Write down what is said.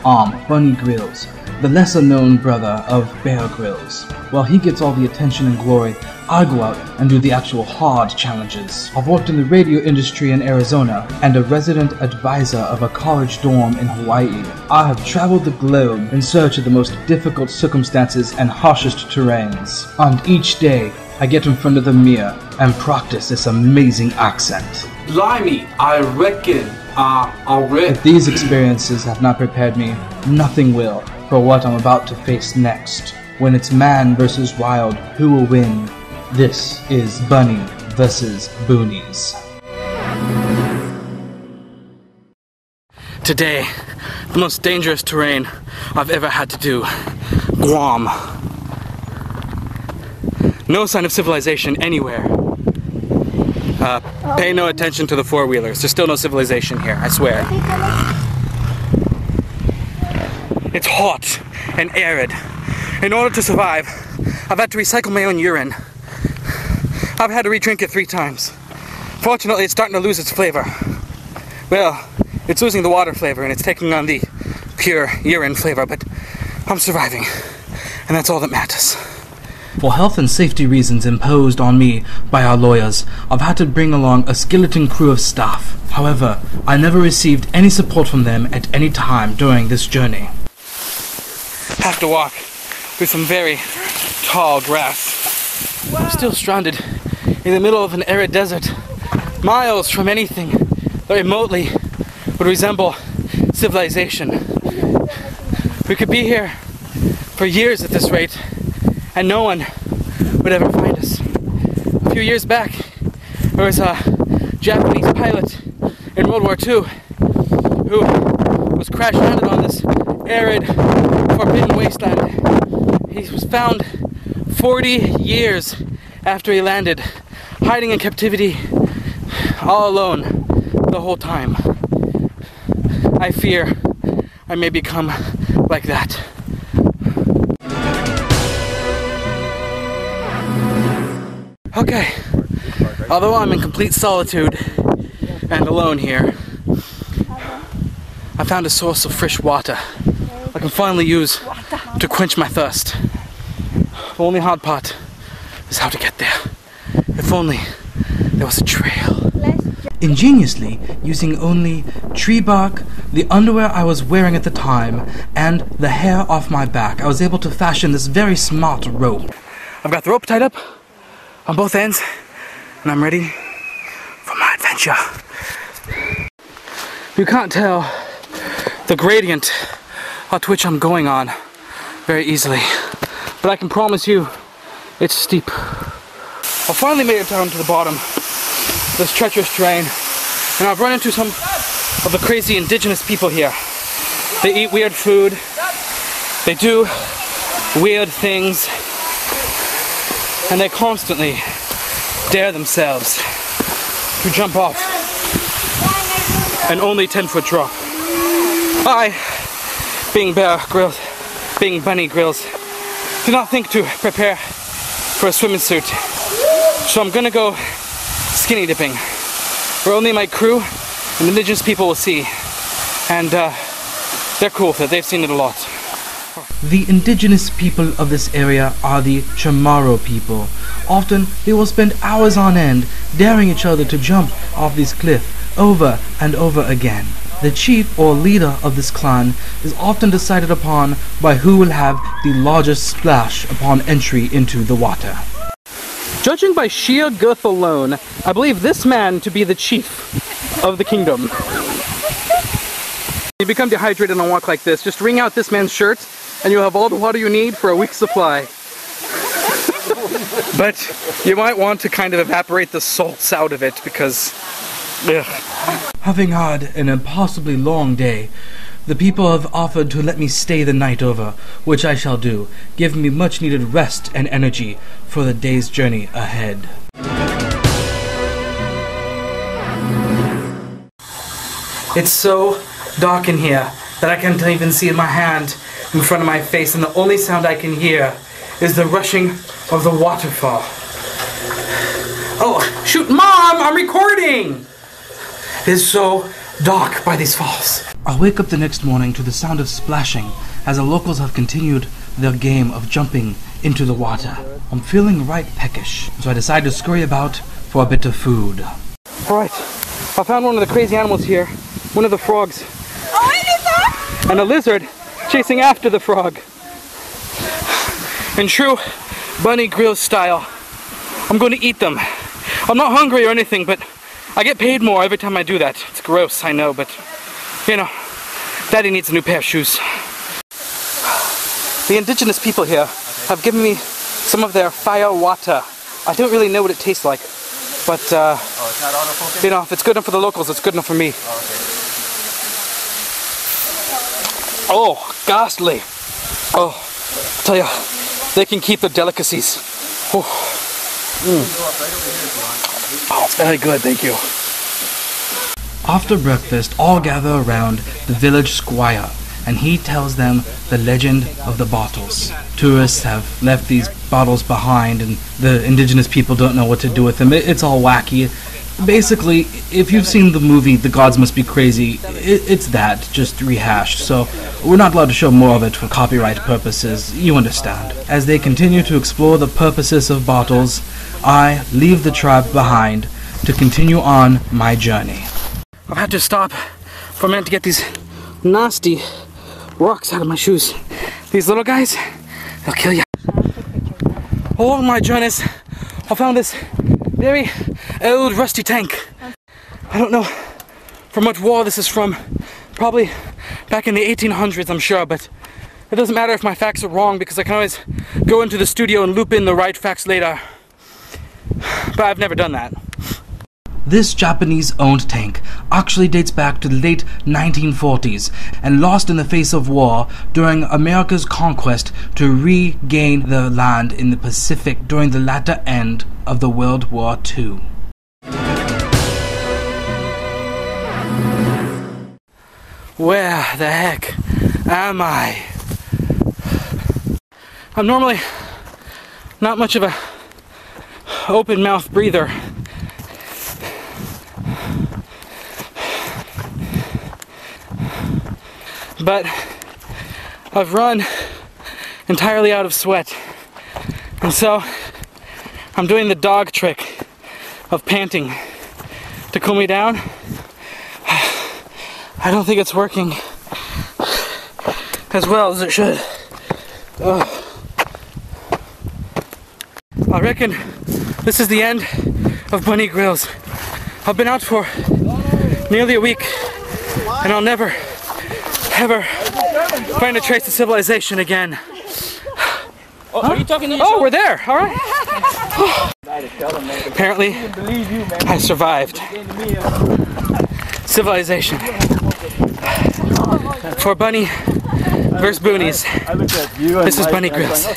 Bunny Grylls, the lesser-known brother of Bear Grylls. While he gets all the attention and glory, I go out and do the actual hard challenges. I've worked in the radio industry in Arizona and a resident advisor of a college dorm in Hawaii. I have traveled the globe in search of the most difficult circumstances and harshest terrains. And each day, I get in front of the mirror and practice this amazing accent. Blimey, I reckon I'll rip. If these experiences have not prepared me, nothing will for what I'm about to face next. When it's man versus wild, who will win? This is Bunny versus Boonies. Today, the most dangerous terrain I've ever had to do. Guam. No sign of civilization anywhere. Pay no attention to the four-wheelers. There's still no civilization here, I swear. It's hot and arid. In order to survive, I've had to recycle my own urine. I've had to re-drink it 3 times. Fortunately, it's starting to lose its flavor. Well, it's losing the water flavor and it's taking on the pure urine flavor, but I'm surviving, and that's all that matters. For health and safety reasons imposed on me by our lawyers, I've had to bring along a skeleton crew of staff. However, I never received any support from them at any time during this journey. Have to walk through some very tall grass. I'm still stranded in the middle of an arid desert, miles from anything that remotely would resemble civilization. We could be here for years at this rate, and no one would ever find us. A few years back, there was a Japanese pilot in World War II who was crash landed on this arid, forbidden wasteland. He was found 40 years after he landed, hiding in captivity, all alone the whole time. I fear I may become like that. Okay, although I'm in complete solitude and alone here, I found a source of fresh water I can finally use to quench my thirst. The only hard part is how to get there. If only there was a trail. Ingeniously, using only tree bark, the underwear I was wearing at the time, and the hair off my back, I was able to fashion this very smart rope. I've got the rope tied up on both ends, and I'm ready for my adventure. You can't tell the gradient at which I'm going on very easily, but I can promise you it's steep. I finally made it down to the bottom of this treacherous terrain, and I've run into some of the crazy indigenous people here. They eat weird food, they do weird things, and they constantly dare themselves to jump off an only 10-foot drop. I, being Bunny Grylls, did not think to prepare for a swimming suit, so I'm gonna go skinny dipping, where only my crew and indigenous people will see, and they're cool with it. They've seen it a lot. The indigenous people of this area are the Chamorro people. Often, they will spend hours on end daring each other to jump off this cliff over and over again. The chief or leader of this clan is often decided upon by who will have the largest splash upon entry into the water. Judging by sheer girth alone, I believe this man to be the chief of the kingdom. You become dehydrated on a walk like this, just wring out this man's shirt and you'll have all the water you need for a week's supply. But you might want to kind of evaporate the salts out of it because, ugh. Having had an impossibly long day, the people have offered to let me stay the night over, which I shall do, giving me much needed rest and energy for the day's journey ahead. It's so dark in here that I can't even see my hand in front of my face, and the only sound I can hear is the rushing of the waterfall. Oh, shoot, Mom! I'm recording! It is so dark by these falls. I wake up the next morning to the sound of splashing as the locals have continued their game of jumping into the water. I'm feeling right peckish, so I decide to scurry about for a bit of food. Alright, I found one of the crazy animals here, one of the frogs. Oh, a lizard! And a lizard chasing after the frog. In true Bunny Grylls style, I'm going to eat them. I'm not hungry or anything, but I get paid more every time I do that. It's gross, I know, but you know, Daddy needs a new pair of shoes. The indigenous people here have given me some of their fire water. I don't really know what it tastes like, but you know, if it's good enough for the locals, it's good enough for me. Oh, ghastly. Oh, I tell ya, they can keep their delicacies. Oh, oh, it's very good, thank you. After breakfast, all gather around the village squire, and he tells them the legend of the bottles. Tourists have left these bottles behind, and the indigenous people don't know what to do with them. It's all wacky. Basically, if you've seen the movie The Gods Must Be Crazy, it's that, just rehashed, so we're not allowed to show more of it for copyright purposes, you understand. As they continue to explore the purposes of bottles, I leave the tribe behind to continue on my journey. I've had to stop for a minute to get these nasty rocks out of my shoes. These little guys, they'll kill you. Along my journeys, I found this very old rusty tank. I don't know from what war this is from. Probably back in the 1800s, I'm sure, but it doesn't matter if my facts are wrong because I can always go into the studio and loop in the right facts later. But I've never done that. This Japanese-owned tank actually dates back to the late 1940s and lost in the face of war during America's conquest to regain the land in the Pacific during the latter end of the World War II. Where the heck am I? I'm normally not much of a open mouth breather. But I've run entirely out of sweat, and so I'm doing the dog trick of panting to cool me down. I don't think it's working as well as it should. I reckon this is the end of Bunny Grylls. I've been out for nearly a week, and I'll never ever find a trace of civilization again. Oh, are you talking to yourself? Oh, we're there. All right. Apparently, I survived. Civilization. For Bunny versus Boonies. This is Bunny Grylls.